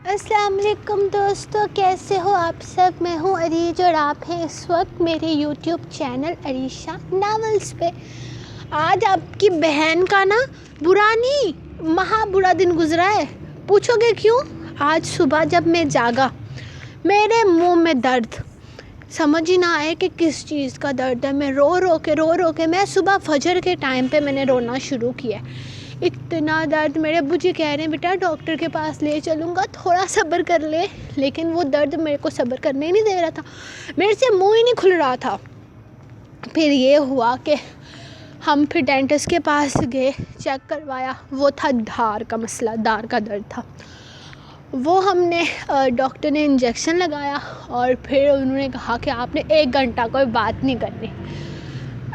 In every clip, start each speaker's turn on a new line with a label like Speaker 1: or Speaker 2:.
Speaker 1: السلام علیکم دوستو، کیسے ہو آپ سب؟ میں ہوں عریج اور آپ ہیں اس وقت میرے یوٹیوب چینل عریشہ ناولز پہ۔ آج آپ کی بہن کا مہا برا دن گزرا ہے۔ پوچھو گے کیوں؟ آج صبح جب میں جاگا میرے منہ میں درد، سمجھ ہی نہ آئے کہ کس چیز کا درد ہے۔ میں رو کے میں صبح فجر کے ٹائم پہ میں نے رونا شروع کیا۔ اتنا درد، میرے ابو جی کہہ رہے ہیں بیٹا ڈاکٹر کے پاس لے چلوں گا، تھوڑا صبر کر لے، لیکن وہ درد میرے کو صبر کرنے ہی نہیں دے رہا تھا، میرے سے منہ ہی نہیں کھل رہا تھا۔ پھر یہ ہوا کہ ہم پھر ڈینٹسٹ کے پاس گئے، چیک کروایا، وہ تھا دھار کا مسئلہ، دھار کا درد تھا۔ وہ ہم نے ڈاکٹر نے انجیکشن لگایا اور پھر انہوں نے کہا کہ آپ نے 1 گھنٹہ کوئی بات نہیں کرنی۔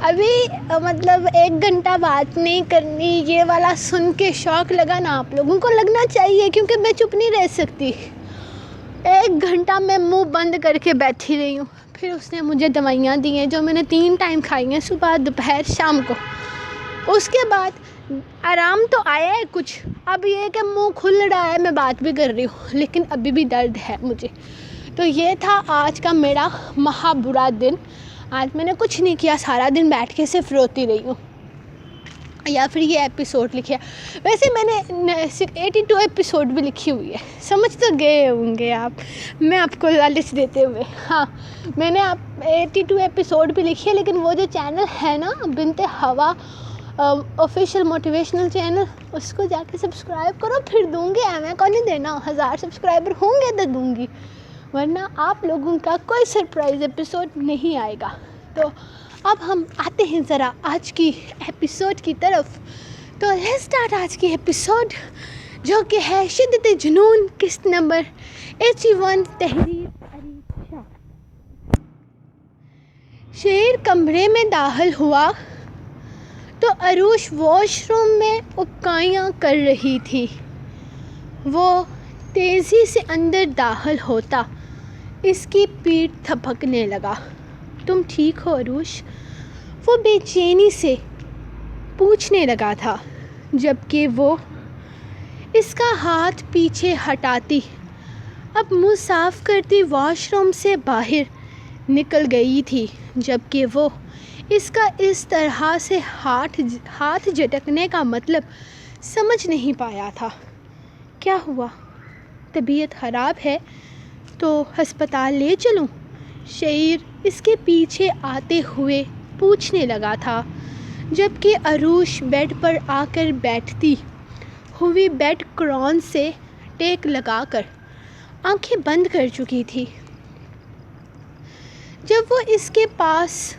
Speaker 1: ابھی 1 گھنٹہ بات نہیں کرنی، یہ والا سن کے شوق لگا نا، آپ لوگوں کو لگنا چاہیے، کیونکہ میں چپ نہیں رہ سکتی۔ 1 گھنٹہ میں منہ بند کر کے بیٹھی رہی ہوں۔ پھر اس نے مجھے دوائیاں دی ہیں جو میں نے 3 ٹائم کھائی ہیں، صبح دوپہر شام کو۔ اس کے بعد آرام تو آیا ہے کچھ، اب یہ کہ منہ کھل رہا ہے، میں بات بھی کر رہی ہوں، لیکن ابھی بھی درد ہے مجھے۔ تو یہ تھا آج کا میرا مہا برا دن۔ آج میں نے کچھ نہیں کیا، سارا دن بیٹھ کے صرف روتی رہی ہوں، یا پھر یہ ایپیسوڈ لکھا۔ ویسے میں نے 82 ایپیسوڈ بھی لکھی ہوئی ہے، سمجھ تو گئے ہوں گے آپ، میں آپ کو لالچ دیتے ہوئے۔ ہاں، میں نے 82 ایپیسوڈ بھی لکھی ہے، لیکن وہ جو چینل ہے نا بنت ہوا آفیشیل موٹیویشنل چینل، اس کو جا کے سبسکرائب کرو، پھر دوں گی، میں کو نہیں دینا، 1000 سبسکرائبر ہوں گے تو دوں گی، ورنہ آپ لوگوں کا کوئی سرپرائز ایپیسوڈ نہیں آئے گا۔ تو اب ہم آتے ہیں ذرا آج کی ایپیسوڈ کی طرف۔ تو لیٹس سٹارٹ آج کی ایپیسوڈ، جو کہ ہے شدت جنون قسط نمبر 81 تحریر عریشہ۔ شہیر کمرے میں داخل ہوا تو عروش واش روم میں اکائیاں کر رہی تھی۔ وہ تیزی سے اندر داخل ہوتا اس کی پیٹھ تھپکنے لگا۔ تم ٹھیک ہو عروش؟ وہ بے چینی سے پوچھنے لگا تھا، جبکہ وہ اس کا ہاتھ پیچھے ہٹاتی اب منہ صاف کرتی واش روم سے باہر نکل گئی تھی، جبکہ وہ اس کا اس طرح سے ہاتھ جھٹکنے کا مطلب سمجھ نہیں پایا تھا۔ کیا ہوا؟ طبیعت خراب ہے تو ہسپتال لے چلوں؟ شہیر اس کے پیچھے آتے ہوئے پوچھنے لگا تھا، جبکہ عروش بیڈ پر آ کر بیٹھتی ہوئی بیڈ قرآن سے ٹیک لگا کر آنکھیں بند کر چکی تھی۔ جب وہ اس کے پاس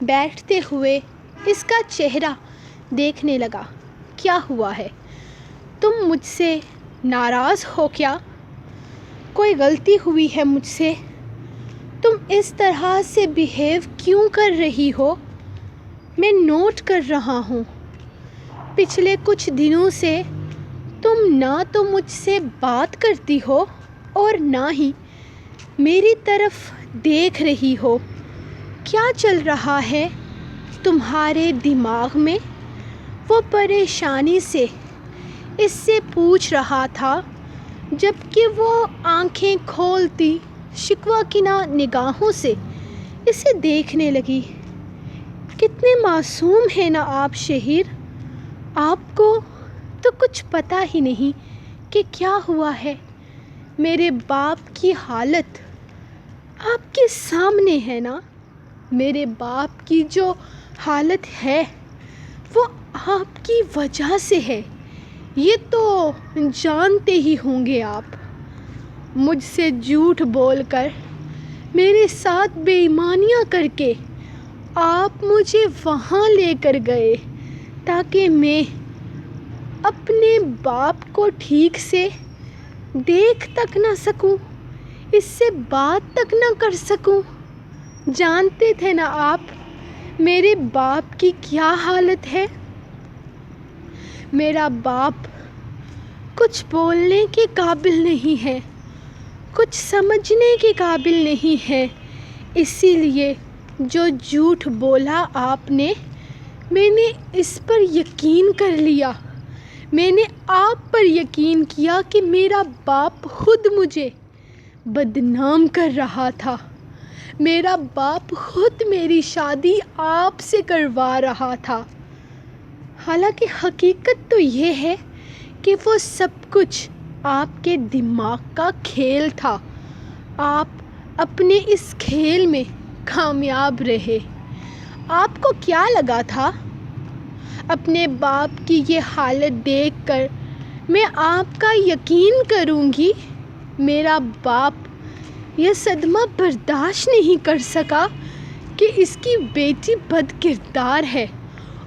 Speaker 1: بیٹھتے ہوئے اس کا چہرہ دیکھنے لگا، کیا ہوا ہے؟ تم مجھ سے ناراض ہو کیا؟ کوئی غلطی ہوئی ہے مجھ سے؟ تم اس طرح سے بیہیو کیوں کر رہی ہو؟ میں نوٹ کر رہا ہوں، پچھلے کچھ دنوں سے تم نہ تو مجھ سے بات کرتی ہو اور نہ ہی میری طرف دیکھ رہی ہو۔ کیا چل رہا ہے تمہارے دماغ میں؟ وہ پریشانی سے اس سے پوچھ رہا تھا، جبکہ وہ آنکھیں کھولتی شکوہ کناں نگاہوں سے اسے دیکھنے لگی۔ کتنے معصوم ہیں نا آپ شہیر، آپ کو تو کچھ پتہ ہی نہیں کہ کیا ہوا ہے۔ میرے باپ کی حالت آپ کے سامنے ہے نا، میرے باپ کی جو حالت ہے وہ آپ کی وجہ سے ہے، یہ تو جانتے ہی ہوں گے آپ۔ مجھ سے جھوٹ بول کر، میرے ساتھ بے ایمانیاں کر کے آپ مجھے وہاں لے کر گئے تاکہ میں اپنے باپ کو ٹھیک سے دیکھ تک نہ سکوں، اس سے بات تک نہ کر سکوں۔ جانتے تھے نا آپ میرے باپ کی کیا حالت ہے؟ میرا باپ کچھ بولنے کے قابل نہیں ہے، کچھ سمجھنے کے قابل نہیں ہے، اسی لیے جو جھوٹ بولا آپ نے، میں نے اس پر یقین کر لیا۔ میں نے آپ پر یقین کیا کہ میرا باپ خود مجھے بدنام کر رہا تھا. میرا باپ خود میری شادی آپ سے کروا رہا تھا. حالانکہ حقیقت تو یہ ہے کہ وہ سب کچھ آپ کے دماغ کا کھیل تھا. آپ اپنے اس کھیل میں کامیاب رہے. آپ کو کیا لگا تھا؟ اپنے باپ کی یہ حالت دیکھ کر میں آپ کا یقین کروں گی؟ میرا باپ یہ صدمہ برداشت نہیں کر سکا کہ اس کی بیٹی بد کردار ہے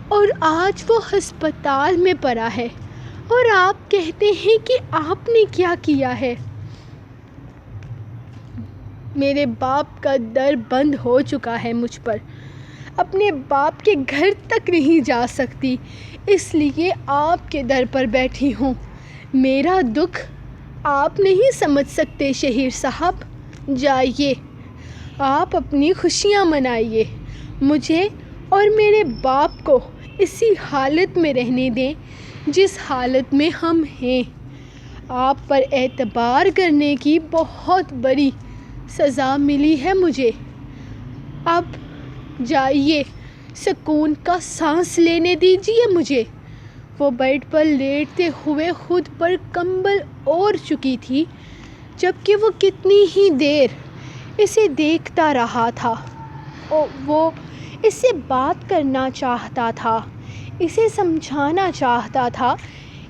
Speaker 1: اور آج وہ ہسپتال میں پڑا ہے، اور آپ کہتے ہیں کہ آپ نے کیا کیا ہے؟ میرے باپ کا در بند ہو چکا ہے مجھ پر. اپنے باپ کے گھر تک نہیں جا سکتی، اس لیے آپ کے در پر بیٹھی ہوں. میرا دکھ آپ نہیں سمجھ سکتے شہیر صاحب. جائیے، آپ اپنی خوشیاں منائیے. مجھے اور میرے باپ کو اسی حالت میں رہنے دیں جس حالت میں ہم ہیں. آپ پر اعتبار کرنے کی بہت بڑی سزا ملی ہے مجھے. اب جائیے، سکون کا سانس لینے دیجیے مجھے. وہ بیڈ پر لیٹتے ہوئے خود پر کمبل اوڑھ چکی تھی، جبکہ وہ کتنی ہی دیر اسے دیکھتا رہا تھا. وہ اس سے بات کرنا چاہتا تھا، اسے سمجھانا چاہتا تھا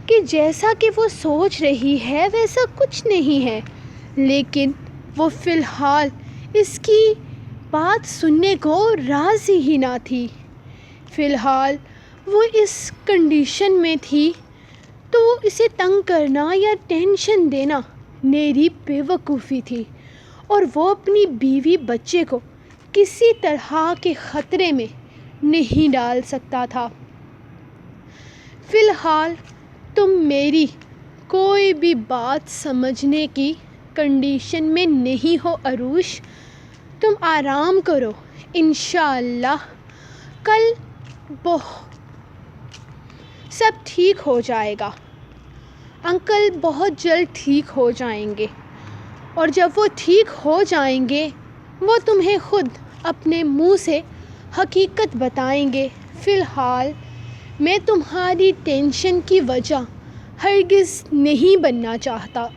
Speaker 1: کہ جیسا کہ وہ سوچ رہی ہے ویسا کچھ نہیں ہے، لیکن وہ فی الحال اس کی بات سننے کو راضی ہی نہ تھی. فی الحال وہ اس کنڈیشن میں تھی تو اسے تنگ کرنا یا ٹینشن دینا میری بے وقوفی تھی، اور وہ اپنی بیوی بچے کو کسی طرح کے خطرے میں نہیں ڈال سکتا تھا. فی الحال تم میری کوئی بھی بات سمجھنے کی کنڈیشن میں نہیں ہو عروش. تم آرام کرو، انشاءاللہ کل سب ٹھیک ہو جائے گا. انکل بہت جلد ٹھیک ہو جائیں گے، اور جب وہ ٹھیک ہو جائیں گے وہ تمہیں خود اپنے منہ سے حقیقت بتائیں گے. فی الحال میں تمہاری ٹینشن کی وجہ ہرگز نہیں بننا چاہتا،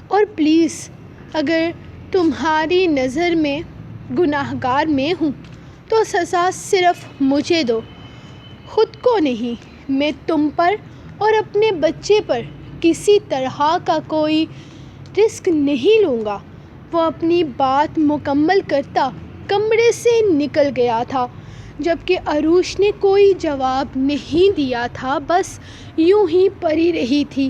Speaker 1: اور پلیز اگر تمہاری نظر میں گناہگار میں ہوں تو سزا صرف مجھے دو، خود کو نہیں. میں تم پر اور اپنے بچے پر کسی طرح کا کوئی رسک نہیں لوں گا. وہ اپنی بات مکمل کرتا کمرے سے نکل گیا تھا، جبکہ عروش نے کوئی جواب نہیں دیا تھا، بس یوں ہی پڑی رہی تھی.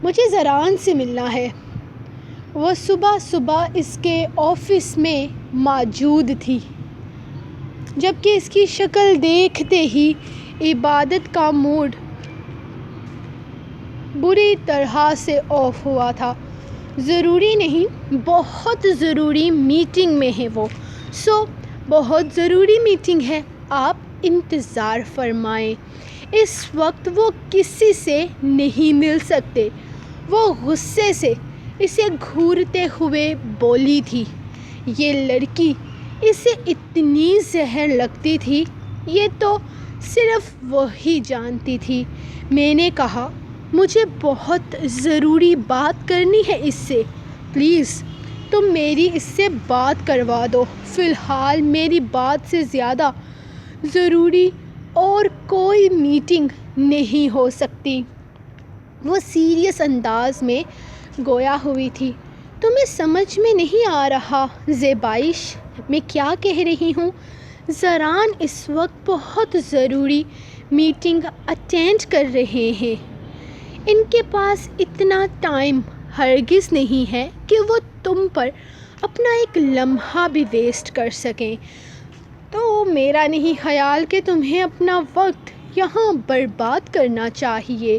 Speaker 1: مجھے زران سے ملنا ہے. وہ صبح صبح اس کے آفس میں موجود تھی، جبکہ اس کی شکل دیکھتے ہی عبادت کا موڈ بری طرح سے آف ہوا تھا. ضروری نہیں، بہت ضروری میٹنگ میں ہے وہ. بہت ضروری میٹنگ ہے، آپ انتظار فرمائیں. اس وقت وہ کسی سے نہیں مل سکتے. وہ غصے سے اسے گھورتے ہوئے بولی تھی. یہ لڑکی اسے اتنی زہر لگتی تھی، یہ تو صرف وہی جانتی تھی. میں نے کہا مجھے بہت ضروری بات کرنی ہے اس سے. پلیز تم میری اس سے بات کروا دو. فی الحال میری بات سے زیادہ ضروری اور کوئی میٹنگ نہیں ہو سکتی. وہ سیریس انداز میں گویا ہوئی تھی. تمہیں سمجھ میں نہیں آ رہا زیبائش میں کیا کہہ رہی ہوں؟ زران اس وقت بہت ضروری میٹنگ اٹینڈ کر رہے ہیں. ان کے پاس اتنا ٹائم ہرگز نہیں ہے کہ وہ تم پر اپنا ایک لمحہ بھی ویسٹ کر سکیں. تو میرا نہیں خیال کہ تمہیں اپنا وقت یہاں برباد کرنا چاہیے.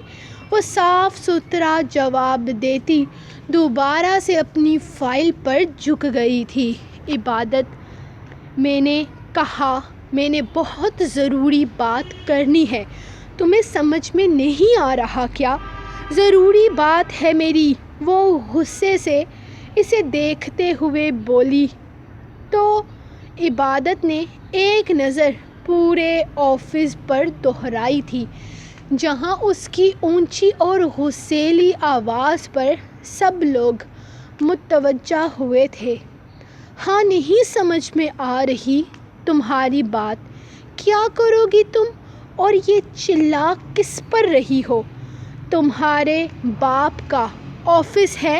Speaker 1: وہ صاف ستھرا جواب دیتی دوبارہ سے اپنی فائل پر جھک گئی تھی. عبادت، میں نے کہا میں نے بہت ضروری بات کرنی ہے، تمہیں سمجھ میں نہیں آ رہا کیا؟ ضروری بات ہے میری، وہ غصے سے اسے دیکھتے ہوئے بولی۔ تو عبادت نے ایک نظر پورے آفس پر دہرائی تھی، جہاں اس کی اونچی اور غصیلی آواز پر سب لوگ متوجہ ہوئے تھے۔ ہاں، نہیں سمجھ میں آ رہی تمہاری بات، کیا کرو گی تم؟ اور یہ چلا کس پر رہی ہو؟ تمہارے باپ کا آفس ہے،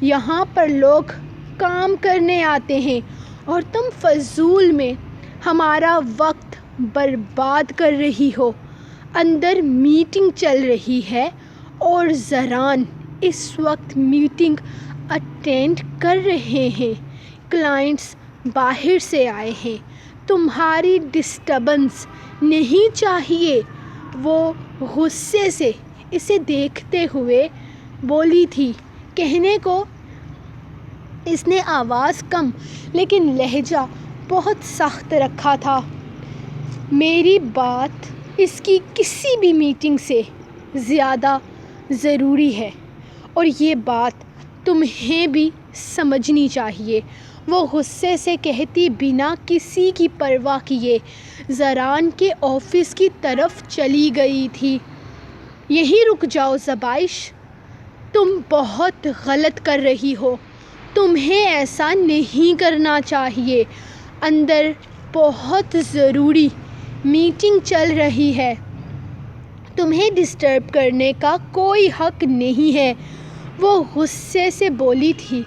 Speaker 1: یہاں پر لوگ کام کرنے آتے ہیں اور تم فضول میں ہمارا وقت برباد کر رہی ہو۔ اندر میٹنگ چل رہی ہے اور زران اس وقت میٹنگ اٹینڈ کر رہے ہیں، کلائنٹس باہر سے آئے ہیں، تمہاری ڈسٹربنس نہیں چاہیے۔ وہ غصے سے اسے دیکھتے ہوئے بولی تھی۔ کہنے کو اس نے آواز کم لیکن لہجہ بہت سخت رکھا تھا۔ میری بات اس کی کسی بھی میٹنگ سے زیادہ ضروری ہے اور یہ بات تمہیں بھی سمجھنی چاہیے، وہ غصے سے کہتی بنا کسی کی پرواہ کیے زران کے آفس کی طرف چلی گئی تھی۔ یہیں رک جاؤ زبائش، تم بہت غلط کر رہی ہو، تمہیں ایسا نہیں کرنا چاہیے۔ اندر بہت ضروری میٹنگ چل رہی ہے، تمہیں ڈسٹرب کرنے کا کوئی حق نہیں ہے، وہ غصے سے بولی تھی،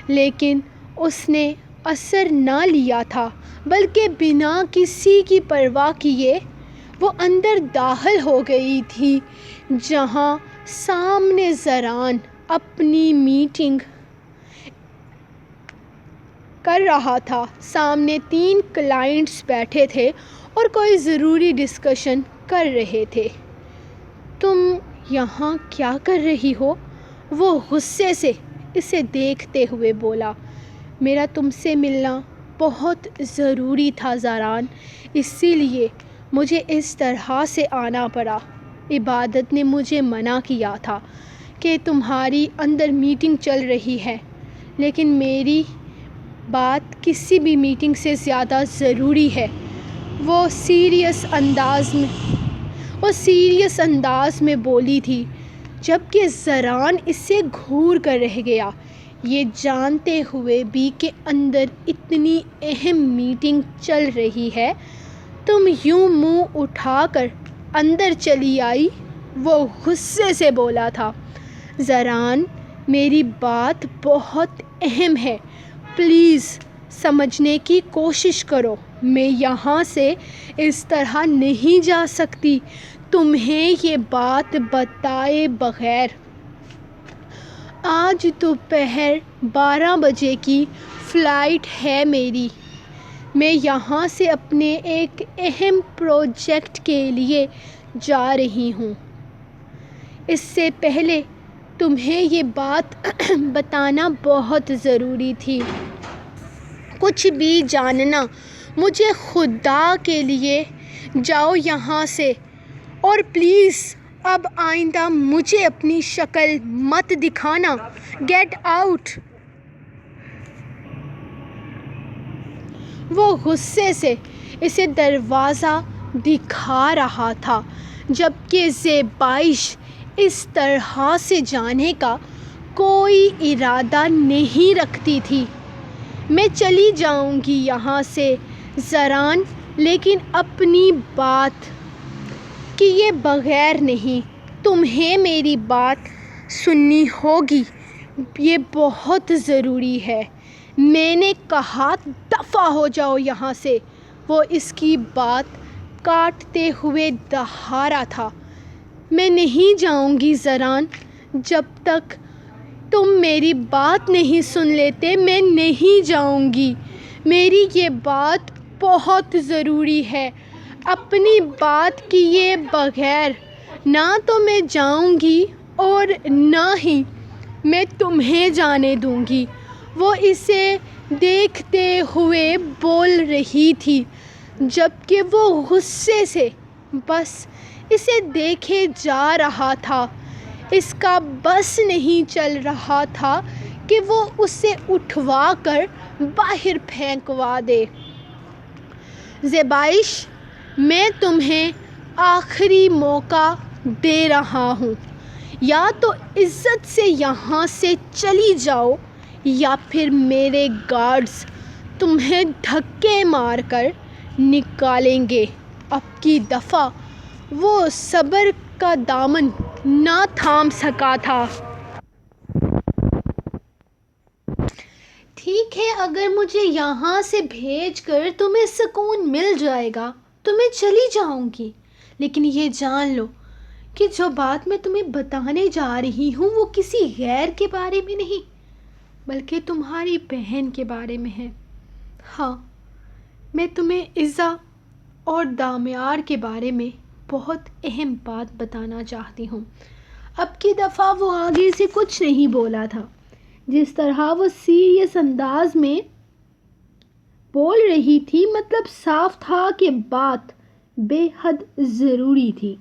Speaker 1: لیکن اس نے اثر نہ لیا تھا، بلکہ بنا کسی کی پرواہ کیے وہ اندر داخل ہو گئی تھی، جہاں سامنے زران اپنی میٹنگ کر رہا تھا۔ سامنے 3 کلائنٹس بیٹھے تھے اور کوئی ضروری ڈسکشن کر رہے تھے۔ تم یہاں کیا کر رہی ہو؟ وہ غصے سے اسے دیکھتے ہوئے بولا۔ میرا تم سے ملنا بہت ضروری تھا زران، اسی لیے مجھے اس طرح سے آنا پڑا۔ عبادت نے مجھے منع کیا تھا کہ تمہاری اندر میٹنگ چل رہی ہے، لیکن میری بات کسی بھی میٹنگ سے زیادہ ضروری ہے۔ وہ سیریس انداز میں بولی تھی، جبکہ زران اسے گھور کر رہ گیا، یہ جانتے ہوئے بھی کہ اندر اتنی اہم میٹنگ چل رہی ہے۔ تم یوں منہ اٹھا کر اندر چلی آئی، وہ غصے سے بولا تھا۔ زران، میری بات بہت اہم ہے، پلیز سمجھنے کی کوشش کرو، میں یہاں سے اس طرح نہیں جا سکتی تمہیں یہ بات بتائے بغیر۔ آج دوپہر 12 بجے کی فلائٹ ہے میری، میں یہاں سے اپنے ایک اہم پروجیکٹ کے لیے جا رہی ہوں۔ اس سے پہلے تمہیں یہ بات بتانا بہت ضروری تھی۔ کچھ بھی جاننا مجھے خدا کے لیے جاؤ یہاں سے، اور پلیز اب آئندہ مجھے اپنی شکل مت دکھانا، گیٹ آؤٹ۔ وہ غصے سے اسے دروازہ دکھا رہا تھا، جبکہ زیبائش اس طرح سے جانے کا کوئی ارادہ نہیں رکھتی تھی۔ میں چلی جاؤں گی یہاں سے زران، لیکن اپنی بات کیے بغیر نہیں، تمہیں میری بات سننی ہوگی، یہ بہت ضروری ہے۔ میں نے کہا دفع ہو جاؤ یہاں سے، وہ اس کی بات کاٹتے ہوئے دہرا تھا۔ میں نہیں جاؤں گی زران، جب تک تم میری بات نہیں سن لیتے میں نہیں جاؤں گی، میری یہ بات بہت ضروری ہے، اپنی بات کیے بغیر نہ تو میں جاؤں گی اور نہ ہی میں تمہیں جانے دوں گی، وہ اسے دیکھتے ہوئے بول رہی تھی۔ جبکہ وہ غصے سے بس اسے دیکھے جا رہا تھا۔ اس کا بس نہیں چل رہا تھا کہ وہ اسے اٹھوا کر باہر پھینکوا دے۔ زیبائش، میں تمہیں آخری موقع دے رہا ہوں، یا تو عزت سے یہاں سے چلی جاؤ یا پھر میرے گارڈز تمہیں دھکے مار کر نکالیں گے۔ اب کی دفعہ وہ صبر کا دامن نہ تھام سکا تھا۔ ٹھیک ہے، اگر مجھے یہاں سے بھیج کر تمہیں سکون مل جائے گا تو میں چلی جاؤں گی، لیکن یہ جان لو کہ جو بات میں تمہیں بتانے جا رہی ہوں وہ کسی غیر کے بارے میں نہیں بلکہ تمہاری بہن کے بارے میں ہے۔ ہاں، میں تمہیں عزا اور دامیار کے بارے میں بہت اہم بات بتانا چاہتی ہوں۔ اب کی دفعہ وہ آگے سے کچھ نہیں بولا تھا۔ جس طرح وہ سیریس انداز میں بول رہی تھی، مطلب صاف تھا کہ بات بے حد ضروری تھی۔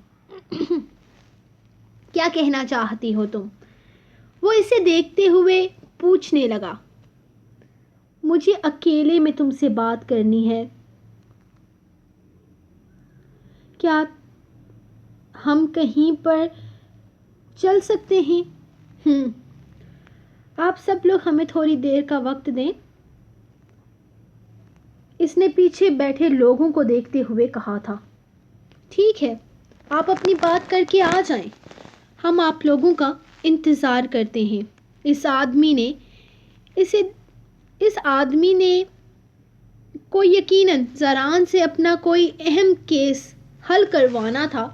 Speaker 1: کیا کہنا چاہتی ہو تم؟ وہ اسے دیکھتے ہوئے پوچھنے لگا۔ مجھے اکیلے میں تم سے بات کرنی ہے۔ کیا ہم کہیں پر چل سکتے ہیں؟ آپ سب لوگ ہمیں تھوڑی دیر کا وقت دیں۔ اس نے پیچھے بیٹھے لوگوں کو دیکھتے ہوئے کہا تھا۔ ٹھیک ہے، آپ اپنی بات کر کے آ جائیں، ہم آپ لوگوں کا انتظار کرتے ہیں۔ اس آدمی نے کو یقیناً زران سے اپنا کوئی اہم کیس حل کروانا تھا،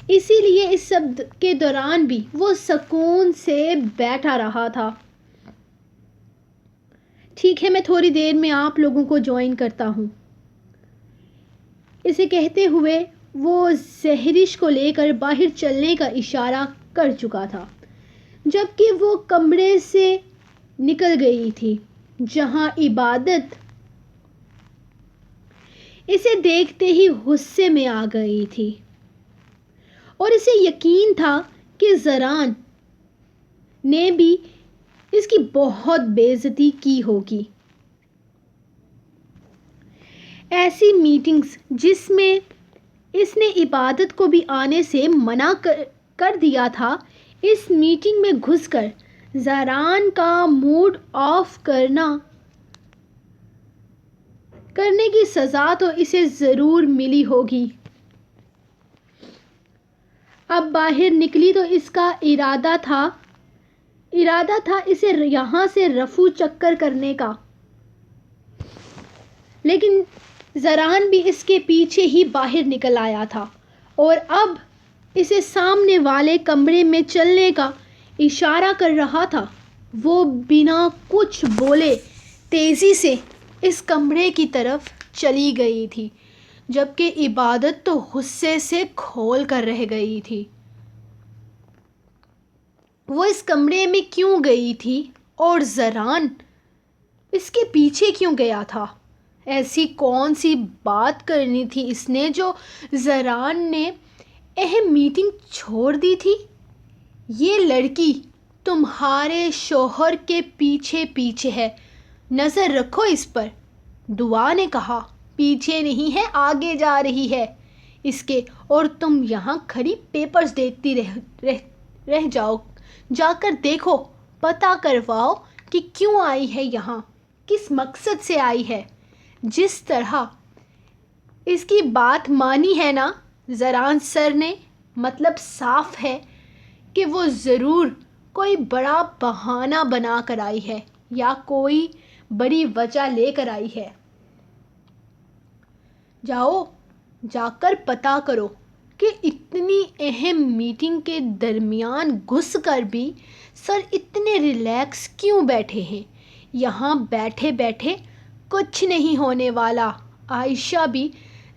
Speaker 1: اسی لیے اس سب کے دوران بھی وہ سکون سے بیٹھا رہا تھا۔ ٹھیک ہے، میں تھوڑی دیر میں آپ لوگوں کو جوائن کرتا ہوں۔ اسے کہتے ہوئے وہ زہرش کو لے کر باہر چلنے کا اشارہ کر چکا تھا، جبکہ وہ کمرے سے نکل گئی تھی جہاں عبادت اسے دیکھتے ہی غصے میں آ گئی تھی اور اسے یقین تھا کہ زران نے بھی اس کی بہت بے عزتی کی ہوگی۔ ایسی میٹنگز جس میں اس نے عبادت کو بھی آنے سے منع کر دیا تھا، اس میٹنگ میں گھس کر زران کا موڈ آف کرنے کی سزا تو اسے ضرور ملی ہوگی۔ اب باہر نکلی تو اس کا ارادہ تھا اسے یہاں سے رفو چکر کرنے کا، لیکن زران بھی اس کے پیچھے ہی باہر نکل آیا تھا اور اب اسے سامنے والے کمرے میں چلنے کا اشارہ کر رہا تھا۔ وہ بنا کچھ بولے تیزی سے اس کمرے کی طرف چلی گئی تھی، جبکہ عبادت تو غصے سے کھول کر رہ گئی تھی۔ وہ اس کمرے میں کیوں گئی تھی اور زران اس کے پیچھے کیوں گیا تھا؟ ایسی کون سی بات کرنی تھی اس نے جو زران نے اہم میٹنگ چھوڑ دی تھی؟ یہ لڑکی تمہارے شوہر کے پیچھے ہے، نظر رکھو اس پر، دعا نے کہا۔ پیچھے نہیں ہے، آگے جا رہی ہے اس کے، اور تم یہاں کھڑی پیپرز دیکھتی رہ جاؤ۔ جا کر دیکھو، پتہ کرواؤ کہ کیوں آئی ہے یہاں، کس مقصد سے آئی ہے۔ جس طرح اس کی بات مانی ہے نا زران سر نے، مطلب صاف ہے کہ وہ ضرور کوئی بڑا بہانہ بنا کر آئی ہے یا کوئی بڑی وجہ لے کر آئی ہے۔ جاؤ، جا کر پتہ کرو کہ اتنی اہم میٹنگ کے درمیان گھس کر بھی سر اتنے ریلیکس کیوں بیٹھے ہیں؟ یہاں بیٹھے بیٹھے کچھ نہیں ہونے والا۔ عائشہ بھی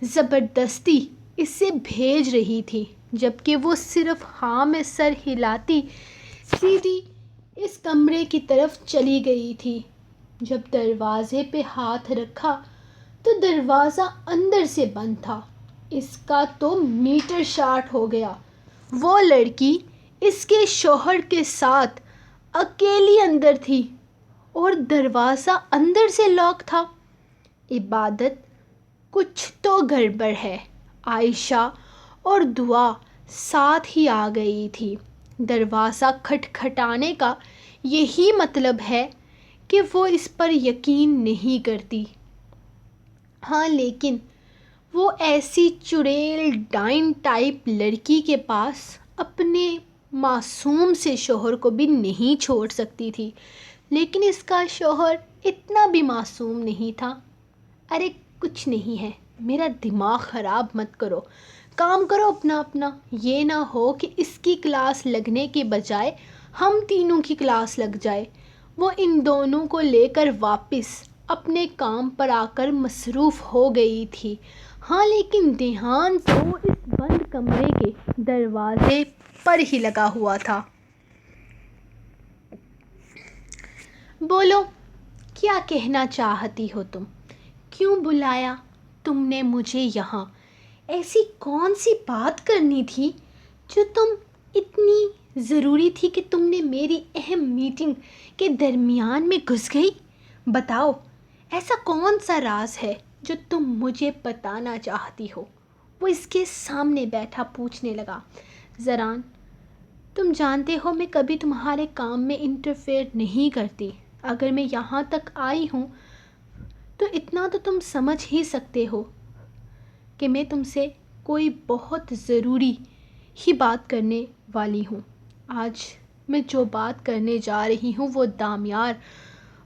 Speaker 1: زبردستی اسے بھیج رہی تھی، جبکہ وہ صرف ہاں میں سر ہلاتی سیدھی اس کمرے کی طرف چلی گئی تھی۔ جب دروازے پہ ہاتھ رکھا تو دروازہ اندر سے بند تھا۔ اس کا تو میٹر شارٹ ہو گیا۔ وہ لڑکی اس کے شوہر کے ساتھ اکیلی اندر تھی اور دروازہ اندر سے لاک تھا۔ عبادت، کچھ تو گڑبڑ ہے۔ عائشہ اور دعا ساتھ ہی آ گئی تھی۔ دروازہ کھٹکھٹانے کا یہی مطلب ہے کہ وہ اس پر یقین نہیں کرتی۔ ہاں، لیکن وہ ایسی چڑیل ڈائن ٹائپ لڑکی کے پاس اپنے معصوم سے شوہر کو بھی نہیں چھوڑ سکتی تھی۔ لیکن اس کا شوہر اتنا بھی معصوم نہیں تھا۔ ارے کچھ نہیں ہے، میرا دماغ خراب مت کرو، کام کرو اپنا۔ یہ نہ ہو کہ اس کی کلاس لگنے کے بجائے ہم تینوں کی کلاس لگ جائے۔ وہ ان دونوں کو لے کر واپس اپنے کام پر آ کر مصروف ہو گئی تھی۔ ہاں، لیکن دھیان تو اس بند کمرے کے دروازے پر ہی لگا ہوا تھا۔ بولو، کیا کہنا چاہتی ہو تم؟ کیوں بلایا تم نے مجھے یہاں؟ ایسی کون سی بات کرنی تھی جو تم اتنی ضروری تھی کہ تم نے میری اہم میٹنگ کے درمیان میں گھس گئی؟ بتاؤ، ایسا کون سا راز ہے جو تم مجھے بتانا چاہتی ہو؟ وہ اس کے سامنے بیٹھا پوچھنے لگا۔ زران، تم جانتے ہو میں کبھی تمہارے کام میں انٹرفیئر نہیں کرتی۔ اگر میں یہاں تک آئی ہوں تو اتنا تو تم سمجھ ہی سکتے ہو کہ میں تم سے کوئی بہت ضروری ہی بات کرنے والی ہوں۔ آج میں جو بات کرنے جا رہی ہوں وہ دامیار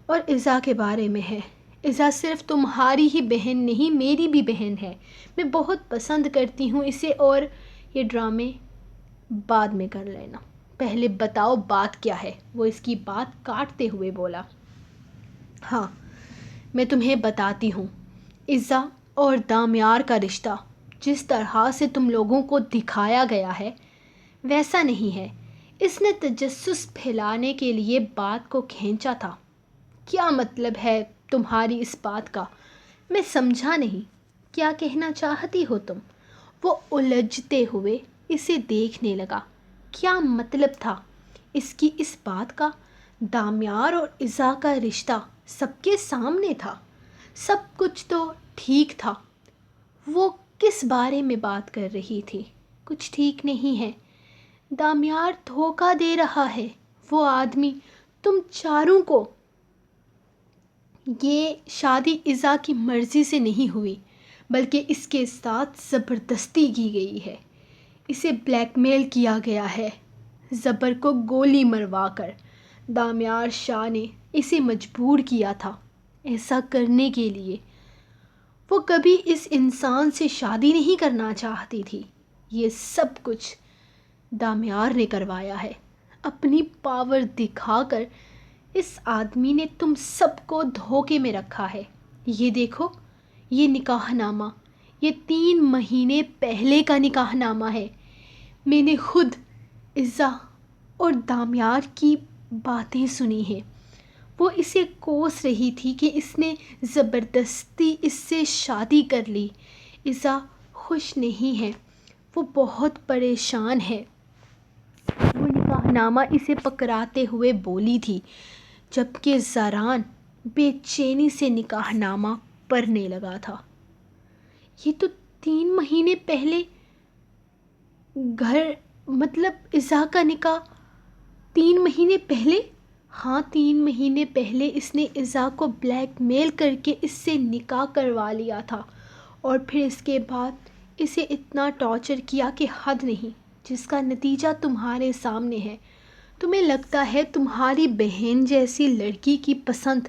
Speaker 1: اور عزا کے بارے میں ہے۔ عزا صرف تمہاری ہی بہن نہیں، میری بھی بہن ہے۔ میں بہت پسند کرتی ہوں اسے، اور یہ ڈرامے بعد میں کر لینا۔ پہلے بتاؤ بات کیا ہے؟ وہ اس کی بات کاٹتے ہوئے بولا۔ ہاں، میں تمہیں بتاتی ہوں۔ عزا اور دامیار کا رشتہ جس طرح سے تم لوگوں کو دکھایا گیا ہے ویسا نہیں ہے۔ اس نے تجسس پھیلانے کے لیے بات کو کھینچا تھا۔ کیا مطلب ہے تمہاری اس بات کا؟ میں سمجھا نہیں، کیا کہنا چاہتی ہو تم؟ وہ الجھتے ہوئے اسے دیکھنے لگا۔ کیا مطلب تھا اس کی اس بات کا؟ دامیار اور عزا کا رشتہ سب کے سامنے تھا، سب کچھ تو ٹھیک تھا۔ وہ کس بارے میں بات کر رہی تھی؟ کچھ ٹھیک نہیں ہے۔ دامیار دھوکہ دے رہا ہے۔ وہ آدمی تم چاروں کو۔ یہ شادی عزا کی مرضی سے نہیں ہوئی، بلکہ اس کے ساتھ زبردستی کی گئی ہے۔ اسے بلیک میل کیا گیا ہے، زبر کو گولی مروا کر۔ دامیار شاہ نے اسے مجبور کیا تھا ایسا کرنے کے لیے۔ وہ کبھی اس انسان سے شادی نہیں کرنا چاہتی تھی۔ یہ سب کچھ دامیار نے کروایا ہے۔ اپنی پاور دکھا کر اس آدمی نے تم سب کو دھوکے میں رکھا ہے۔ یہ دیکھو، یہ نکاح نامہ، یہ 3 مہینے پہلے کا نکاح نامہ ہے۔ میں نے خود عزا اور دامیار کی باتیں سنی ہیں۔ وہ اسے کوس رہی تھی کہ اس نے زبردستی اس سے شادی کر لی۔ عزا خوش نہیں ہے، وہ بہت پریشان ہے۔ وہ نکاح نامہ اسے پکڑاتے ہوئے بولی تھی، جبکہ زران بے چینی سے نکاح نامہ پڑھنے لگا تھا۔ یہ تو 3 مہینے پہلے مطلب عزا کا نکاح 3 مہینے پہلے؟ ہاں، 3 مہینے پہلے اس نے عزا کو بلیک میل کر کے اس سے نکاح کروا لیا تھا، اور پھر اس کے بعد اسے اتنا ٹارچر کیا کہ حد نہیں، جس کا نتیجہ تمہارے سامنے ہے۔ تمہیں لگتا ہے تمہاری بہن جیسی لڑکی کی پسند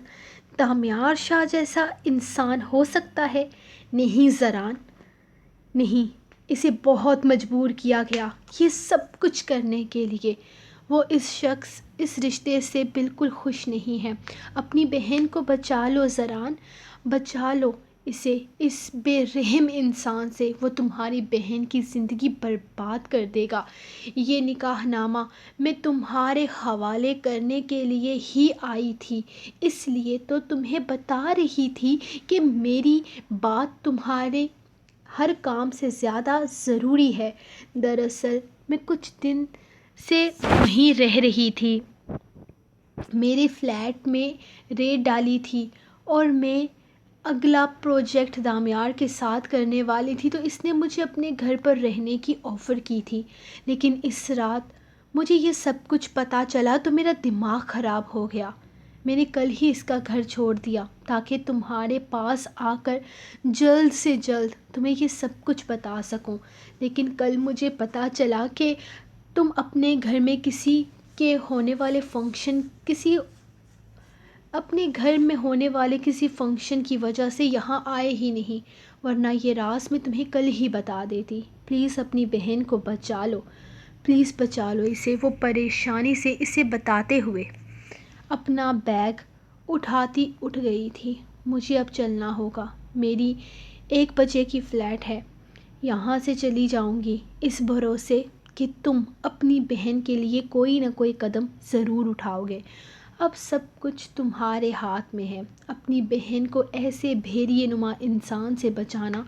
Speaker 1: دامیار شاہ جیسا انسان ہو سکتا ہے؟ نہیں زران، نہیں، اسے بہت مجبور کیا گیا یہ سب کچھ کرنے کے لیے۔ وہ اس شخص، اس رشتے سے بالکل خوش نہیں ہے۔ اپنی بہن کو بچا لو زران، بچا لو۔ اسے اس بے رحم انسان سے وہ تمہاری بہن کی زندگی برباد کر دے گا۔ یہ نکاح نامہ میں تمہارے حوالے کرنے کے لیے ہی آئی تھی، اس لیے تو تمہیں بتا رہی تھی کہ میری بات تمہارے ہر کام سے زیادہ ضروری ہے۔ دراصل میں کچھ دن سے وہیں رہ رہی تھی، میرے فلیٹ میں ریڈ ڈالی تھی اور میں اگلا پروجیکٹ دامیار کے ساتھ کرنے والی تھی، تو اس نے مجھے اپنے گھر پر رہنے کی آفر کی تھی، لیکن اس رات مجھے یہ سب کچھ پتہ چلا تو میرا دماغ خراب ہو گیا۔ میں نے کل ہی اس کا گھر چھوڑ دیا تاکہ تمہارے پاس آ کر جلد سے جلد تمہیں یہ سب کچھ بتا سکوں، لیکن کل مجھے پتہ چلا کہ تم اپنے گھر میں کسی کے ہونے والے فنکشن کی وجہ سے یہاں آئے ہی نہیں، ورنہ یہ راز میں تمہیں کل ہی بتا دیتی۔ پلیز اپنی بہن کو بچا لو، پلیز بچا لو اسے۔ وہ پریشانی سے اسے بتاتے ہوئے اپنا بیگ اٹھاتی اٹھ گئی تھی۔ مجھے اب چلنا ہوگا، میری 1 بجے کی فلائٹ ہے، یہاں سے چلی جاؤں گی اس بھروسے کہ تم اپنی بہن کے لیے کوئی نہ کوئی قدم ضرور اٹھاؤ گے۔ اب سب کچھ تمہارے ہاتھ میں ہے، اپنی بہن کو ایسے بھیڑیے نما انسان سے بچانا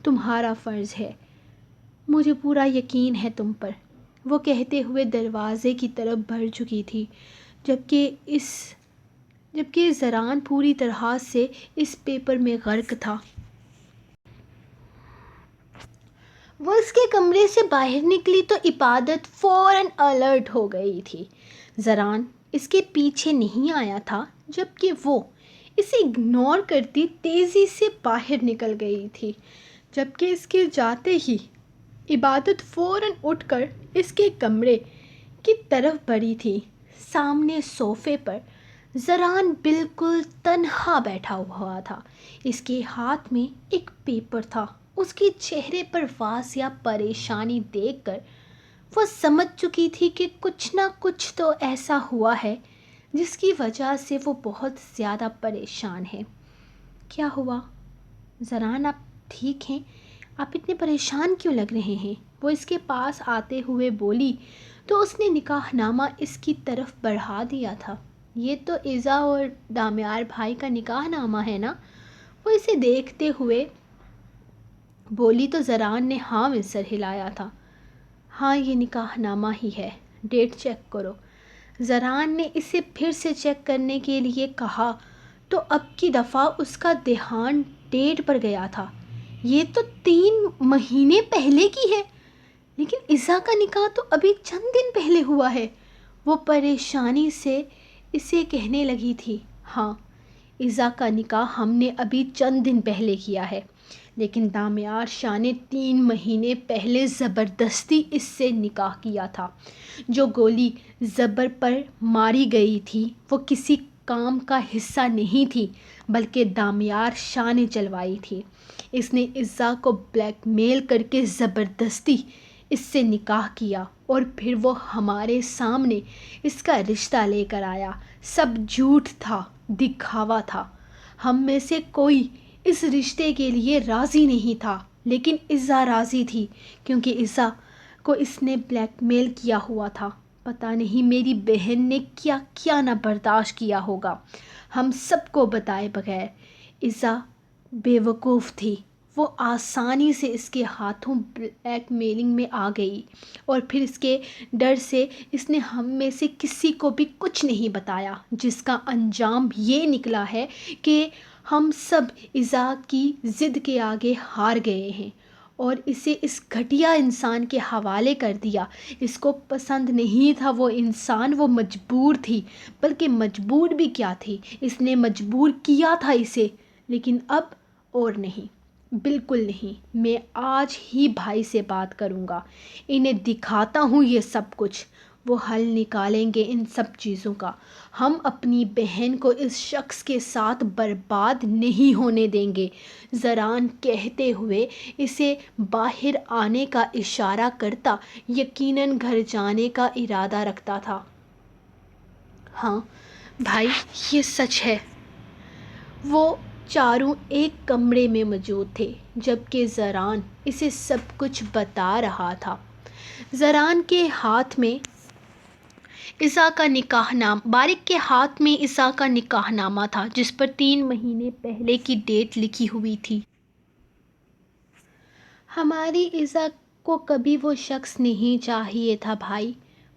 Speaker 1: تمہارا فرض ہے، مجھے پورا یقین ہے تم پر۔ وہ کہتے ہوئے دروازے کی طرف بڑھ چکی تھی، جبکہ زران پوری طرح سے اس پیپر میں غرق تھا۔ وہ اس کے کمرے سے باہر نکلی تو عبادت فوراً الرٹ ہو گئی تھی۔ زران اس کے پیچھے نہیں آیا تھا، جبکہ وہ اسے اگنور کرتی تیزی سے باہر نکل گئی تھی، جبکہ اس کے جاتے ہی عبادت فوراً اٹھ کر اس کے کمرے کی طرف بڑھی تھی۔ سامنے صوفے پر زران بالکل تنہا بیٹھا ہوا تھا، اس کے ہاتھ میں ایک پیپر تھا۔ اس کے چہرے پر واضح پریشانی دیکھ کر وہ سمجھ چکی تھی کہ کچھ نہ کچھ تو ایسا ہوا ہے جس کی وجہ سے وہ بہت زیادہ پریشان ہے۔ کیا ہوا؟ زران آپ ٹھیک ہیں؟ آپ اتنے پریشان کیوں لگ رہے ہیں؟ وہ اس کے پاس آتے ہوئے بولی تو اس نے نکاح نامہ اس کی طرف بڑھا دیا تھا۔ یہ تو ایزا اور دامیار بھائی کا نکاح نامہ ہے نا؟ وہ اسے دیکھتے ہوئے بولی تو زران نے ہاں میں سر ہلایا تھا۔ ہاں یہ نکاح نامہ ہی ہے، ڈیٹ چیک کرو۔ زران نے اسے پھر سے چیک کرنے کے لیے کہا تو اب کی دفعہ اس کا دھیان ڈیٹ پر گیا تھا۔ یہ تو 3 مہینے پہلے کی ہے، لیکن ایزا کا نکاح تو ابھی چند دن پہلے ہوا ہے۔ وہ پریشانی سے اسے کہنے لگی تھی، ہاں ایزا کا نکاح ہم نے ابھی چند دن پہلے کیا ہے، لیکن دامیار شاہ نے 3 مہینے پہلے زبردستی اس سے نکاح کیا تھا۔ جو گولی زبر پر ماری گئی تھی وہ کسی کام کا حصہ نہیں تھی، بلکہ دامیار شاہ نے چلوائی تھی۔ اس نے ایزا کو بلیک میل کر کے زبردستی اس سے نکاح کیا اور پھر وہ ہمارے سامنے اس کا رشتہ لے کر آیا۔ سب جھوٹ تھا، دکھاوا تھا۔ ہم میں سے کوئی اس رشتے کے لیے راضی نہیں تھا، لیکن ایزا راضی تھی، کیونکہ ایزا کو اس نے بلیک میل کیا ہوا تھا۔ پتہ نہیں میری بہن نے کیا کیا نہ برداشت کیا ہوگا ہم سب کو بتائے بغیر۔ ایزا بے وقوف تھی، وہ آسانی سے اس کے ہاتھوں بلیک میلنگ میں آ گئی، اور پھر اس کے ڈر سے اس نے ہم میں سے کسی کو بھی کچھ نہیں بتایا، جس کا انجام یہ نکلا ہے کہ ہم سب ایزا کی ضد کے آگے ہار گئے ہیں اور اسے اس گھٹیا انسان کے حوالے کر دیا۔ اس کو پسند نہیں تھا وہ انسان، وہ مجبور تھی، بلکہ مجبور بھی کیا تھی، اس نے مجبور کیا تھا اسے، لیکن اب اور نہیں، بالکل نہیں۔ میں آج ہی بھائی سے بات کروں گا، انہیں دکھاتا ہوں یہ سب کچھ، وہ حل نکالیں گے ان سب چیزوں کا۔ ہم اپنی بہن کو اس شخص کے ساتھ برباد نہیں ہونے دیں گے۔ زران کہتے ہوئے اسے باہر آنے کا اشارہ کرتا یقیناً گھر جانے کا ارادہ رکھتا تھا۔ ہاں بھائی یہ سچ ہے، وہ چاروں ایک کمرے میں موجود تھے جبکہ زران اسے سب کچھ بتا رہا تھا۔ زران کے ہاتھ میں بارق کے ہاتھ میں عصا کا نکاح نامہ تھا جس پر 3 مہینے پہلے کی ڈیٹ لکھی ہوئی تھی۔ ہماری عصا کو کبھی وہ شخص نہیں چاہیے تھا بھائی،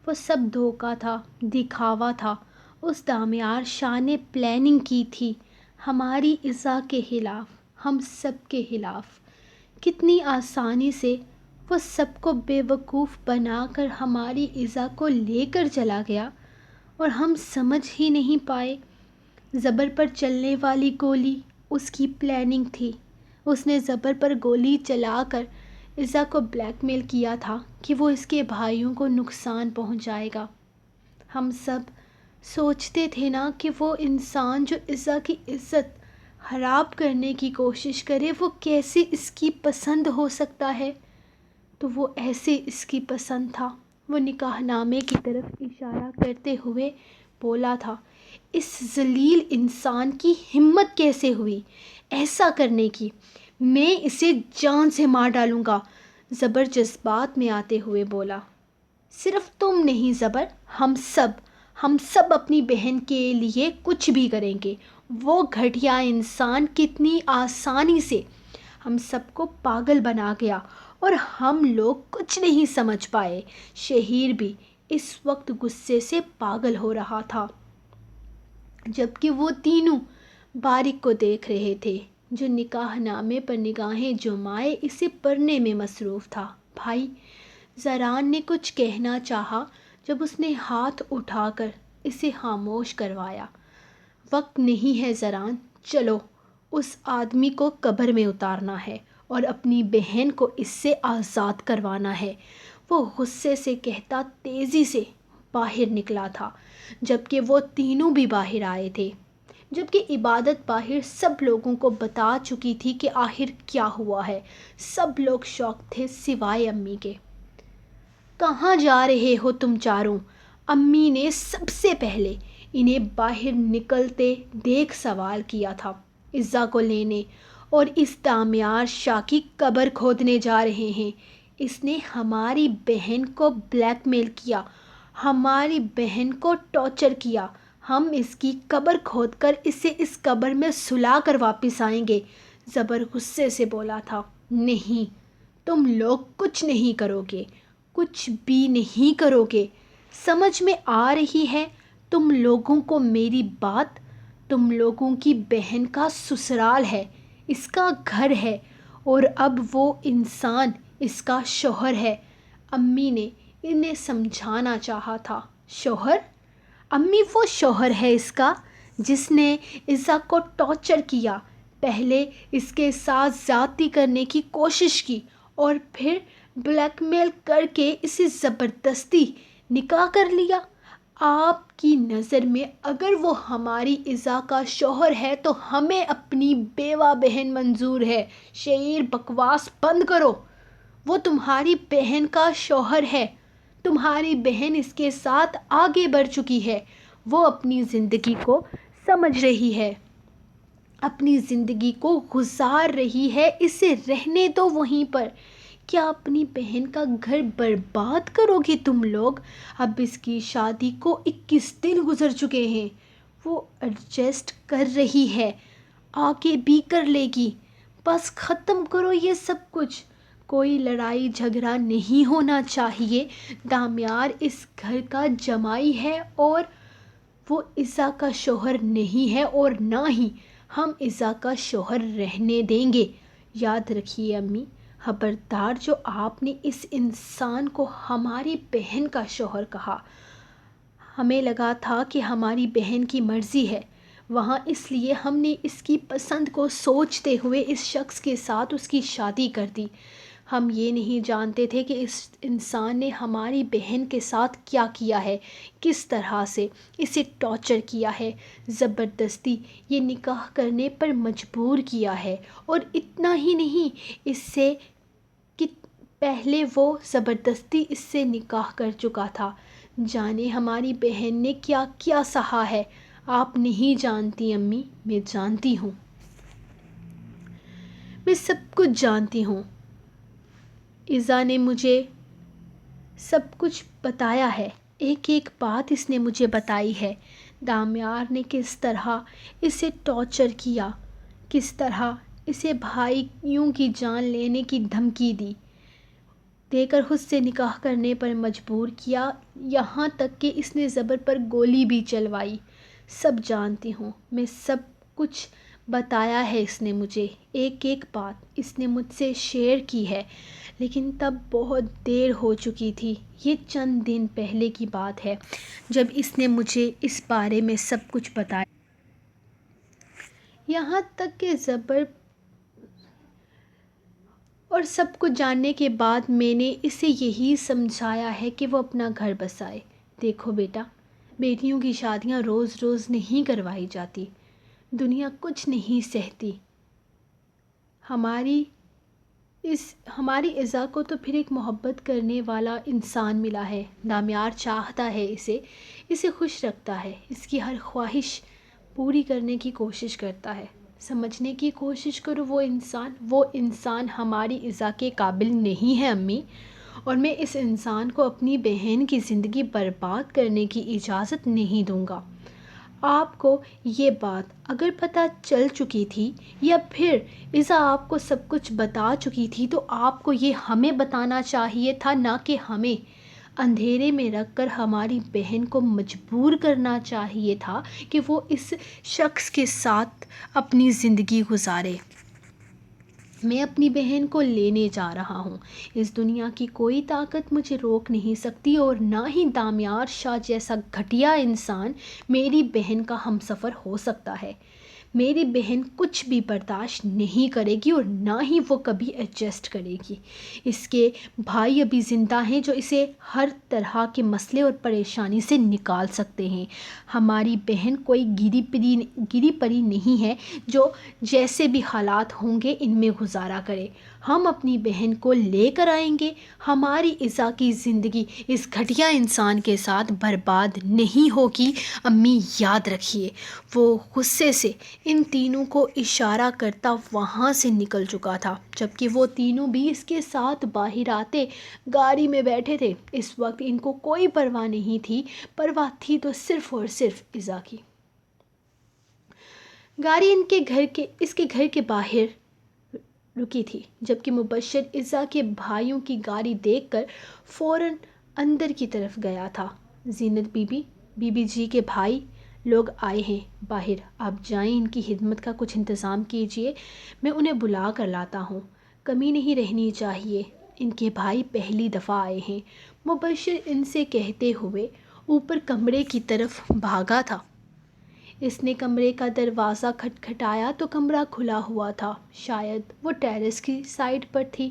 Speaker 1: وہ سب دھوکہ تھا، دکھاوا تھا۔ اس دامیار شاہ نے پلاننگ کی تھی ہماری عصا کے خلاف، ہم سب کے خلاف۔ کتنی آسانی سے وہ سب کو بے وقوف بنا کر ہماری عصا کو لے کر چلا گیا اور ہم سمجھ ہی نہیں پائے۔ زبر پر چلنے والی گولی اس کی پلاننگ تھی۔ اس نے زبر پر گولی چلا کر عصا کو بلیک میل کیا تھا کہ وہ اس کے بھائیوں کو نقصان پہنچائے گا۔ ہم سب سوچتے تھے نا کہ وہ انسان جو عصا کی عزت خراب کرنے کی کوشش کرے وہ کیسے اس کی پسند ہو سکتا ہے، تو وہ ایسے اس کی پسند تھا۔ وہ نکاح نامے کی طرف اشارہ کرتے ہوئے بولا تھا، اس ذلیل انسان کی ہمت کیسے ہوئی ایسا کرنے کی، میں اسے جان سے مار ڈالوں گا۔ زبر جذبات میں آتے ہوئے بولا، صرف تم نہیں زبر، ہم سب اپنی بہن کے لیے کچھ بھی کریں گے۔ وہ گھٹیا انسان کتنی آسانی سے ہم سب کو پاگل بنا گیا اور ہم لوگ کچھ نہیں سمجھ پائے۔ شہیر بھی اس وقت غصے سے پاگل ہو رہا تھا جبکہ وہ تینوں بارق کو دیکھ رہے تھے جو نکاح نامے پر نگاہیں جمائے اسے پڑھنے میں مصروف تھا۔ بھائی، زران نے کچھ کہنا چاہا جب اس نے ہاتھ اٹھا کر اسے خاموش کروایا۔ وقت نہیں ہے زران، چلو، اس آدمی کو قبر میں اتارنا ہے اور اپنی بہن کو اس سے آزاد کروانا ہے۔ وہ غصے سے کہتا تیزی سے باہر نکلا تھا جبکہ وہ تینوں بھی باہر آئے تھے، جبکہ عبادت باہر سب لوگوں کو بتا چکی تھی کہ آخر کیا ہوا ہے۔ سب لوگ شاک تھے سوائے امی کے۔ کہاں جا رہے ہو تم چاروں؟ امی نے سب سے پہلے انہیں باہر نکلتے دیکھ سوال کیا تھا۔ عصا کو لینے اور اس دامیار شاہ کی قبر کھودنے جا رہے ہیں۔ اس نے ہماری بہن کو بلیک میل کیا، ہماری بہن کو ٹارچر کیا۔ ہم اس کی قبر کھود کر اسے اس قبر میں سلا کر واپس آئیں گے۔ زبر غصے سے بولا تھا، نہیں، تم لوگ کچھ نہیں کرو گے، کچھ بھی نہیں کرو گے۔ سمجھ میں آ رہی ہے تم لوگوں کو میری بات؟ تم لوگوں کی بہن کا سسرال ہے، اس کا گھر ہے اور اب وہ انسان اس کا شوہر ہے۔ امی نے انہیں سمجھانا چاہا تھا۔ شوہر؟ امی، وہ شوہر ہے اس کا جس نے عصا کو ٹارچر کیا، پہلے اس کے ساتھ زیادتی کرنے کی کوشش کی اور پھر بلیک میل کر کے اسے زبردستی نکاح کر لیا۔ آپ کی نظر میں اگر وہ ہماری عصا کا شوہر ہے تو ہمیں اپنی بیوہ بہن منظور ہے۔ شعیر بکواس بند کرو۔ وہ تمہاری بہن کا شوہر ہے، تمہاری بہن اس کے ساتھ آگے بڑھ چکی ہے، وہ اپنی زندگی کو سمجھ رہی ہے، اپنی زندگی کو گزار رہی ہے، اسے رہنے دو وہیں پر۔ کیا اپنی بہن کا گھر برباد کرو گے تم لوگ؟ اب اس کی شادی کو 21 دن گزر چکے ہیں، وہ ایڈجسٹ کر رہی ہے، آگے بھی کر لے گی۔ بس ختم کرو یہ سب کچھ، کوئی لڑائی جھگڑا نہیں ہونا چاہیے۔ دامیار اس گھر کا جمائی ہے اور وہ عصا کا شوہر نہیں ہے اور نہ ہی ہم عصا کا شوہر رہنے دیں گے۔ یاد رکھیے امی، خبردار جو آپ نے اس انسان کو ہماری بہن کا شوہر کہا۔ ہمیں لگا تھا کہ ہماری بہن کی مرضی ہے وہاں، اس لیے ہم نے اس کی پسند کو سوچتے ہوئے اس شخص کے ساتھ اس کی شادی کر دی۔ ہم یہ نہیں جانتے تھے کہ اس انسان نے ہماری بہن کے ساتھ کیا کیا ہے، کس طرح سے اسے ٹارچر کیا ہے، زبردستی یہ نکاح کرنے پر مجبور کیا ہے۔ اور اتنا ہی نہیں، اس سے کہ پہلے وہ زبردستی اس سے نکاح کر چکا تھا۔ جانے ہماری بہن نے کیا کیا سہا ہے، آپ نہیں جانتی امی، میں جانتی ہوں۔ میں سب کچھ جانتی ہوں. ایزا نے مجھے سب کچھ بتایا ہے. ایک ایک بات اس نے مجھے بتائی ہے. دامیار نے کس طرح اسے ٹارچر کیا، کس طرح اسے بھائیوں کی جان لینے کی دھمکی دے کر خود سے نکاح کرنے پر مجبور کیا، یہاں تک کہ اس نے زبر پر گولی بھی چلوائی. سب جانتی ہوں میں. سب کچھ بتایا ہے اس نے مجھے. ایک ایک بات اس نے مجھ سے شیئر کی ہے. لیکن تب بہت دیر ہو چکی تھی. یہ چند دن پہلے کی بات ہے جب اس نے مجھے اس بارے میں سب کچھ بتایا. یہاں تک کہ زبر اور سب کچھ جاننے کے بعد میں نے اسے یہی سمجھایا ہے کہ وہ اپنا گھر بسائے. دیکھو بیٹا، بیٹیوں کی شادیاں روز روز نہیں کروائی جاتی. دنیا کچھ نہیں سہتی. ہماری ایزا کو تو پھر ایک محبت کرنے والا انسان ملا ہے. دامیار چاہتا ہے اسے خوش رکھتا ہے. اس کی ہر خواہش پوری کرنے کی کوشش کرتا ہے. سمجھنے کی کوشش کرو، وہ انسان ہماری ایزا کے قابل نہیں ہے امی. اور میں اس انسان کو اپنی بہن کی زندگی برباد کرنے کی اجازت نہیں دوں گا. آپ کو یہ بات اگر پتہ چل چکی تھی یا پھر ایزا آپ کو سب کچھ بتا چکی تھی تو آپ کو یہ ہمیں بتانا چاہیے تھا، نہ کہ ہمیں. اندھیرے میں رکھ کر ہماری بہن کو مجبور کرنا چاہیے تھا کہ وہ اس شخص کے ساتھ اپنی زندگی گزارے. میں اپنی بہن کو لینے جا رہا ہوں. اس دنیا کی کوئی طاقت مجھے روک نہیں سکتی، اور نہ ہی دامیار شاہ جیسا گھٹیا انسان میری بہن کا ہمسفر ہو سکتا ہے. میری بہن کچھ بھی برداشت نہیں کرے گی اور نہ ہی وہ کبھی ایڈجسٹ کرے گی. اس کے بھائی ابھی زندہ ہیں جو اسے ہر طرح کے مسئلے اور پریشانی سے نکال سکتے ہیں. ہماری بہن کوئی گری پری نہیں ہے جو جیسے بھی حالات ہوں گے ان میں گزارا کرے. ہم اپنی بہن کو لے کر آئیں گے. ہماری ایزا کی زندگی اس گھٹیا انسان کے ساتھ برباد نہیں ہوگی. امی یاد رکھیے. وہ غصے سے ان تینوں کو اشارہ کرتا وہاں سے نکل چکا تھا، جبکہ وہ تینوں بھی اس کے ساتھ باہر آتے گاڑی میں بیٹھے تھے. اس وقت ان کو کوئی پرواہ نہیں تھی. پرواہ تھی تو صرف اور صرف ایزا کی. گاڑی اس کے گھر کے باہر رکی تھی، جبکہ مبشر ایزا کے بھائیوں کی گاڑی دیکھ کر فوراً اندر کی طرف گیا تھا. زینت بی بی جی کے بھائی لوگ آئے ہیں باہر، آپ جائیں ان کی خدمت کا کچھ انتظام کیجیے. میں انہیں بلا کر لاتا ہوں. کمی نہیں رہنی چاہیے. ان کے بھائی پہلی دفعہ آئے ہیں. مبشر ان سے کہتے ہوئے اوپر کمرے کی طرف بھاگا تھا. اس نے کمرے کا دروازہ کھٹکھٹایا تو کمرہ کھلا ہوا تھا. شاید وہ ٹیرس کی سائڈ پر تھی.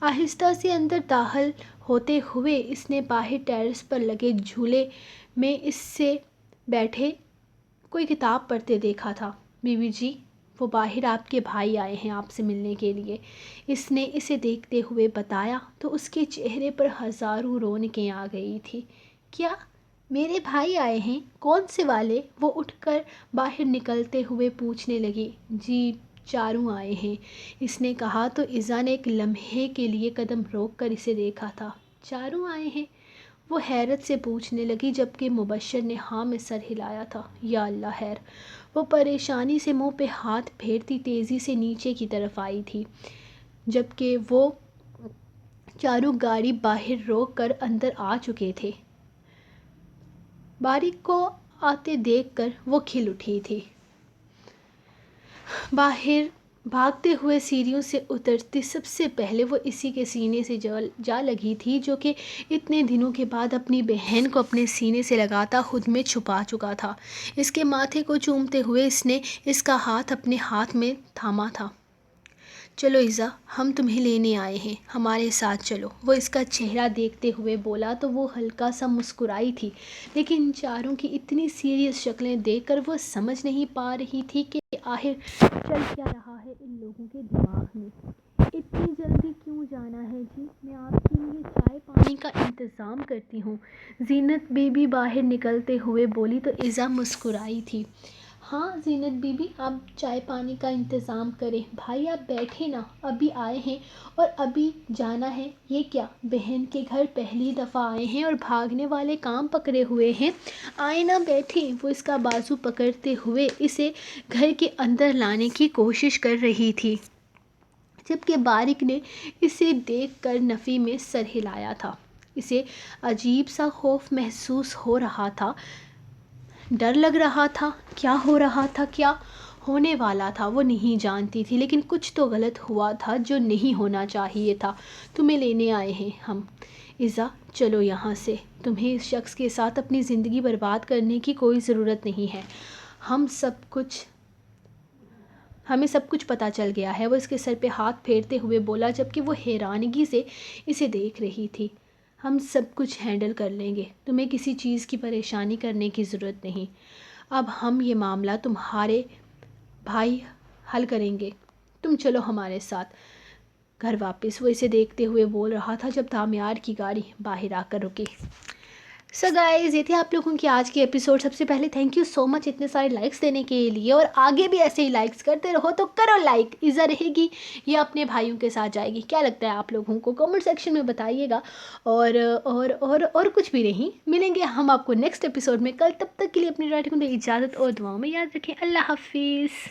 Speaker 1: آہستہ سے اندر داخل ہوتے ہوئے اس نے باہر ٹیرس پر لگے جھولے میں اس سے بیٹھے کوئی کتاب پڑھتے دیکھا تھا. بی بی جی، وہ باہر آپ کے بھائی آئے ہیں آپ سے ملنے کے لیے. اس نے اسے دیکھتے ہوئے بتایا تو اس کے چہرے پر ہزاروں رونقیں آ گئی تھی. کیا میرے بھائی آئے ہیں؟ کون سے والے؟ وہ اٹھ کر باہر نکلتے ہوئے پوچھنے لگی. جی، چاروں آئے ہیں، اس نے کہا تو ایزا نے ایک لمحے کے لیے قدم روک کر اسے دیکھا تھا. چاروں آئے ہیں؟ وہ حیرت سے پوچھنے لگی، جبکہ مبشر نے ہاں میں سر ہلایا تھا. یا اللہ خیر. وہ پریشانی سے منہ پہ ہاتھ پھیرتی تیزی سے نیچے کی طرف آئی تھی، جبکہ وہ چاروں گاڑی باہر روک کر اندر آ چکے تھے. باریک کو آتے دیکھ کر وہ کھل اٹھی تھی. باہر بھاگتے ہوئے سیڑھیوں سے اترتی سب سے پہلے وہ اسی کے سینے سے جا لگی تھی جو کہ اتنے دنوں کے بعد اپنی بہن کو اپنے سینے سے لگاتا خود میں چھپا چکا تھا. اس کے ماتھے کو چومتے ہوئے اس نے اس کا ہاتھ اپنے ہاتھ میں تھاما تھا. چلو ایزا، ہم تمہیں لینے آئے ہیں، ہمارے ساتھ چلو. وہ اس کا چہرہ دیکھتے ہوئے بولا تو وہ ہلکا سا مسکرائی تھی. لیکن ان چاروں کی اتنی سیریس شکلیں دیکھ کر وہ سمجھ نہیں پا رہی تھی کہ آخر چل کیا رہا ہے ان لوگوں کے دماغ میں. اتنی جلدی کیوں جانا ہے جی؟ میں آپ کے لیے چائے پانی کا انتظام کرتی ہوں. زینت بی بی باہر نکلتے ہوئے بولی تو ایزا مسکرائی تھی. ہاں زینت بی بی، آپ چائے پانی کا انتظام کریں. بھائی آپ بیٹھے نا، ابھی آئے ہیں اور ابھی جانا ہے. یہ کیا، بہن کے گھر پہلی دفعہ آئے ہیں اور بھاگنے والے کام پکڑے ہوئے ہیں. آئے نا بیٹھے. وہ اس کا بازو پکڑتے ہوئے اسے گھر کے اندر لانے کی کوشش کر رہی تھی، جبکہ بارک نے اسے دیکھ کر نفی میں سر ہلایا تھا. اسے عجیب سا خوف محسوس ہو رہا تھا، ڈر لگ رہا تھا. کیا ہو رہا تھا، کیا ہونے والا تھا وہ نہیں جانتی تھی، لیکن کچھ تو غلط ہوا تھا جو نہیں ہونا چاہیے تھا. تمہیں لینے آئے ہیں ہم. ایزا چلو یہاں سے. تمہیں اس شخص کے ساتھ اپنی زندگی برباد کرنے کی کوئی ضرورت نہیں ہے. ہمیں سب کچھ پتہ چل گیا ہے. وہ اس کے سر پہ ہاتھ پھیرتے ہوئے بولا، جبکہ وہ حیرانگی سے اسے دیکھ رہی تھی. ہم سب کچھ ہینڈل کر لیں گے. تمہیں کسی چیز کی پریشانی کرنے کی ضرورت نہیں. اب ہم یہ معاملہ تمہارے بھائی حل کریں گے. تم چلو ہمارے ساتھ گھر واپس. وہ اسے دیکھتے ہوئے بول رہا تھا جب دامیار کی گاڑی باہر آ کر رکی. سو گائز، یہ تھے آپ لوگوں کی آج کی ایپیسوڈ. سب سے پہلے تھینک یو سو مچ اتنے سارے لائکس دینے کے لیے، اور آگے بھی ایسے ہی لائکس کرتے رہو. تو کرو لائک. ایزا رہے گی یا اپنے بھائیوں کے ساتھ جائے گی؟ کیا لگتا ہے آپ لوگوں کو؟ کمنٹ سیکشن میں بتائیے گا. اور کچھ بھی نہیں، ملیں گے ہم آپ کو نیکسٹ ایپیسوڈ میں کل. تب تک کے لیے اپنی رائٹنگ کو اجازت اور دعاؤں میں یاد رکھیں. اللہ حافظ.